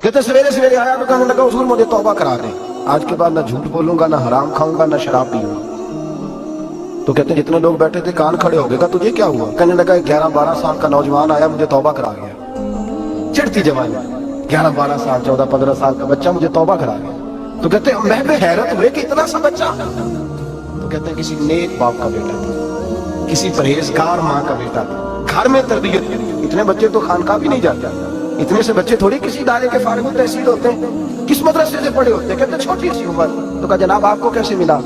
کہتے سویرے سویرے آیا تو کہنے لگا حضور مجھے توبہ کرا دیں، آج کے بعد نہ جھوٹ بولوں گا، نہ حرام کھاؤں گا، نہ شراب پیوں گا۔ تو کہتے ہیں جتنے لوگ بیٹھے تھے کان کھڑے ہو گئے، کہا تجھے کیا ہوا؟ کہنے لگا 11-12 سال کا نوجوان آیا مجھے توبہ کرا گیا۔ چڑھتی جوانی، 11-12 سال 14-15 سال کا بچہ مجھے توبہ کرا گیا۔ تو کہتے ہیں میں بے حیرت ہوئے کہ اتنا سا بچہ۔ تو کہتے ہیں کسی نیک باپ کا بیٹا تھا، کسی پرہیزگار ماں کا بیٹا تھا، گھر میں تربیت۔ اتنے بچے تو خانقاہ بھی نہیں جاتے، اتنے سے بچے تھوڑی کسی ادارے کے فارغ التحصیل ہوتے ہیں، کس مدرسے سے پڑھے ہوتے ہیں؟ کہتے ہیں چھوٹی سی عمر۔ تو کہا جناب آپ کو کیسے ملا؟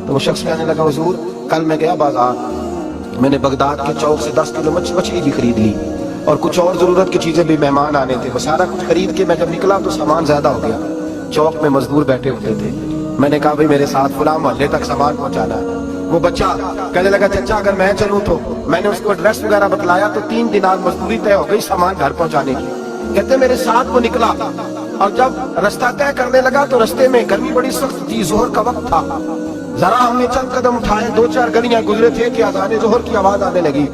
تو وہ شخص کہنے لگا حضور کل میں گیا بازار، میں نے بغداد کے چوک سے 10 کلو مچھلی بھی خرید لی اور کچھ اور ضرورت کی چیزیں بھی، مہمان آنے تھے، وہ سارا کچھ خرید کے میں جب نکلا تو سامان زیادہ ہو گیا۔ چوک میں مزدور بیٹھے ہوتے تھے، میں نے کہا بھئی میرے ساتھ فلاں محلے تک سامان پہنچانا ہے۔ وہ بچہ کہنے لگا چچا اگر میں چلوں تو؟ میں نے اس کو ایڈریس وغیرہ بتلایا تو 3 دینار مزدوری طے ہو گئی سامان گھر پہنچانے کی۔ کہتے میرے ساتھ وہ نکلا اور جب رستہ طے کرنے لگا تو رستے میں گرمی بڑی سخت تھی، ظہر کا وقت تھا، ذرا ہم نے چند قدم اٹھائے، 2-4 گلیاں گزرے تھے کہ اذان ظہر کی آواز آنے لگی۔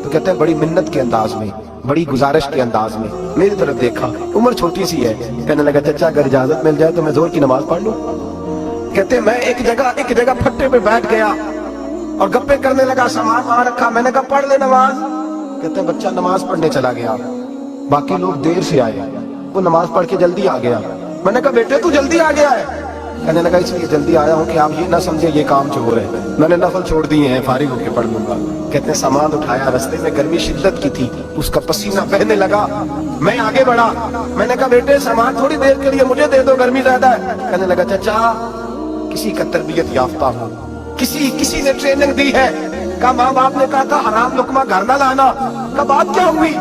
تو کہتے ہیں بڑی منت کے انداز میں، بڑی گزارش کے انداز میں میری طرف دیکھا، عمر چھوٹی سی ہے، کہنے لگا چچا اگر اجازت مل جائے تو میں ظہر کی نماز پڑھ لوں۔ کہتے ہیں میں ایک جگہ پھٹے پہ بیٹھ گیا اور گپے کرنے لگا، سامان وہاں رکھا، میں نے کہا پڑھ لے نماز۔ کہتے ہیں بچہ نماز پڑھنے چلا گیا، باقی لوگ دیر سے آئے، وہ نماز پڑھ کے جلدی آ گیا۔ میں نے کہا بیٹے تو جلدی آ گیا ہے؟ کہنے لگا اس لیے جلدی آیا ہوں کہ آپ یہ نہ سمجھے یہ کام چور ہے، میں نے نفل چھوڑ دیے ہیں، فارغ ہو کے پڑھ لوں گا۔ کہتے ہیں سامان اٹھایا، رستے میں گرمی شدت کی تھی، اس کا پسینہ بہنے لگا، میں آگے بڑھا، میں نے کہا بیٹے سامان تھوڑی دیر کے لیے مجھے دے دو، گرمی زیادہ ہے۔ کہنے لگا چچا کسی کا تربیت یافتہ ہو، کسی نے ٹریننگ دی ہے، کہا ماں باپ نے کہا تھا حرام لقمہ گھر نہ لانا، کہا بات کیا ہوئی؟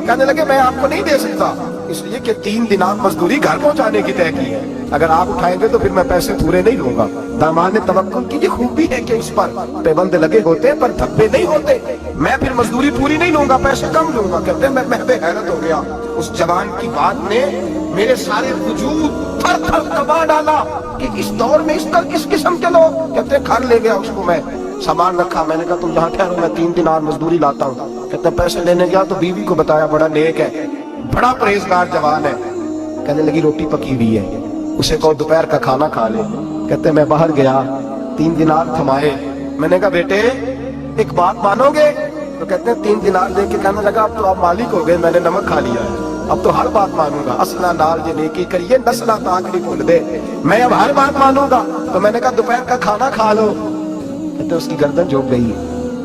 کہنے لگے میں آپ کو نہیں دے سکتا، اس لیے کہ 3 دینار مزدوری گھر پہنچانے کی طے کی ہے، اگر آپ اٹھائیں گے تو پھر میں پیسے پورے نہیں لوں گا۔ دامان نے توکل کی یہ خوبی ہے کہ اس پر پیبند لگے ہوتے ہیں پر دھبے نہیں ہوتے، میں پھر مزدوری پوری نہیں لوں گا، پیسے کم لوں گا۔ کہتے ہیں میں بے حیرت ہو گیا، اس جوان کی بات نے میرے سارے وجود تھر تھر کبا ڈالا کہ اس دور میں اس قسم کے لوگ۔ کہتے ہیں گھر لے گیا اس کو، میں سامان رکھا، میں نے کہا تم یہاں ٹھہرو میں 3 دینار مزدوری لاتا ہوں۔ کہتے ہیں پیسے لینے گیا تو بیوی کو بتایا بڑا نیک ہے، بڑا پرہیزگار جوان ہے، کہنے لگی روٹی پکی ہوئی ہے، اسے کہو دوپہر کا کھانا کھا لے۔ کہتے ہیں میں باہر گیا، 3 دینار تھمائے، میں نے کہا بیٹے ایک بات مانو گے؟ تو کہتے ہیں 3 دینار دے کے کہنے لگا اب تو آپ مالک ہو گئے، میں نے نمک کھا لیا ہے، اب تو ہر بات مانوں گا، اصلہ نال یہ نیکی کریے نسلہ تاک نہیں بھول دے، میں اب ہر بات مانوں گا۔ تو میں نے کہا دوپہر کا کھانا کھا لو۔ کہتے ہیں اس کی گردن جھک گئی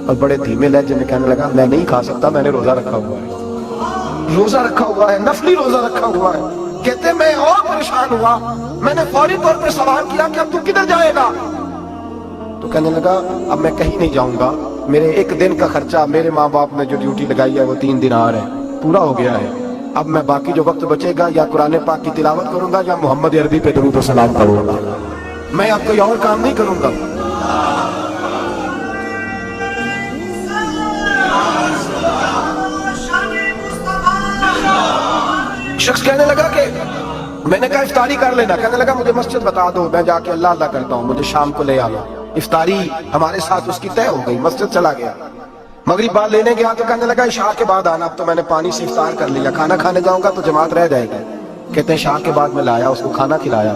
اور بڑے دھیمے لہجے میں کہنے لگا میں نہیں کھا سکتا، میں نے روزہ رکھا ہوا ہے، روزہ رکھا ہوا ہے، نفلی روزہ رکھا ہوا ہے۔ کہتے ہیں میں اور پریشان ہوا، میں نے فوری طور پہ سوال کیا کہ اب تو کدھر جائے گا؟ تو کہنے لگا اب میں کہیں نہیں جاؤں گا، میرے 1 دن کا خرچہ میرے ماں باپ نے جو ڈیوٹی لگائی ہے وہ 3 دینار ہے، پورا ہو گیا ہے، اب میں باقی جو وقت بچے گا یا قرآن پاک کی تلاوت کروں گا یا محمد عربی پہ درود و سلام کروں گا، میں اب کوئی اور کام نہیں کروں گا۔ شخص کہنے لگا کہ میں نے کہا افطاری کر لینا، کہنے لگا مجھے مسجد بتا دو، میں جا کے اللہ اللہ کرتا ہوں، مجھے شام کو لے آنا۔ افطاری ہمارے ساتھ اس کی طے ہو گئی، مسجد چلا گیا، مغرب بعد لینے گیا تو کہنے لگا عشاء کے بعد آنا، اب تو میں نے پانی سے افطار کر لیا، کھانا کھانے جاؤں گا تو جماعت رہ جائے گی۔ کہتے ہیں عشاء کے بعد میں لایا، اس کو کھانا کھلایا،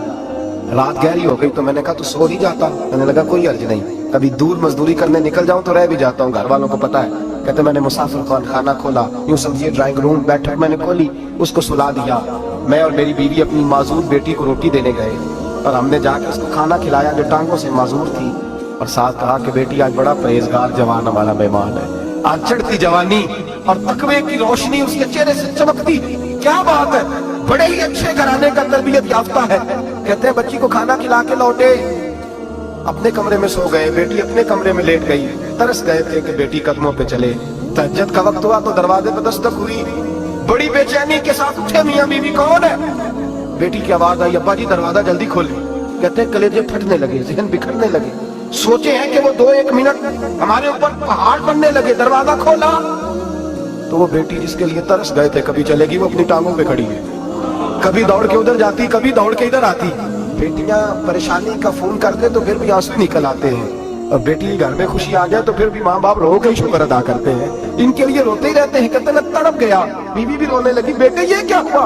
رات گہری ہو گئی تو میں نے کہا تو سو ہی جاتا، کہنے لگا کوئی عرض نہیں، کبھی دور مزدوری کرنے نکل جاؤں تو رہ بھی جاتا ہوں، گھر والوں کو پتا ہے۔ کہتے میں نے مسافر خان خانہ کھولا، یوں سمجھیے ڈرائنگ روم بیٹھک میں نے کھولی، اس کو سلا دیا، میں اور میری بیوی اپنی معذور بیٹی کو روٹی دینے گئے اور ہم نے جا کے اس کو کھانا کھلایا جو ٹانگوں سے معذور تھی، اور ساتھ کہا کہ بیٹی آج بڑا پرہیزگار جوان ہمارا مہمان ہے، آج چڑھتی جوانی اور تقوی کی روشنی اس کے چہرے سے چمکتی، کیا بات ہے، بڑے ہی اچھے گھرانے کا تربیت یافتہ ہے۔ کہتے ہیں بچی کو کھانا کھلا کے لوٹے، اپنے کمرے میں سو گئے، بیٹی اپنے کمرے میں لیٹ گئی، ترس گئے تھے کہ بیٹی قدموں پہ چلے۔ تہجد کا وقت ہوا تو دروازے پہ دستک ہوئی، بڑی بے چینی کے ساتھ اٹھے میاں بیوی کون ہے؟ بیٹی کی آواز آئی ابا جی دروازہ جلدی کھولیں۔ کہتے ہیں کلیجے پھٹنے لگے، ذہن بکھرنے لگے، سوچے ہیں کہ وہ 2-1 منٹ ہمارے اوپر پہاڑ بننے لگے، دروازہ کھولا تو وہ بیٹی جس کے لیے ترس گئے تھے کبھی چلے گی وہ اپنی ٹانگوں پہ کھڑی ہے، کبھی دوڑ کے ادھر جاتی کبھی دوڑ کے ادھر آتی۔ بیٹیاں پریشانی کا فون کرتے تو پھر بھی آنسو نکل آتے ہیں، اور بیٹی گھر میں خوشی آ جائے تو پھر بھی ماں باپ رو کے شکر ادا کرتے ہیں، ان کے لیے روتے ہی رہتے ہیں۔ کہتے میں تڑپ گیا، بیوی بھی رونے لگی، بیٹے یہ کیا ہوا؟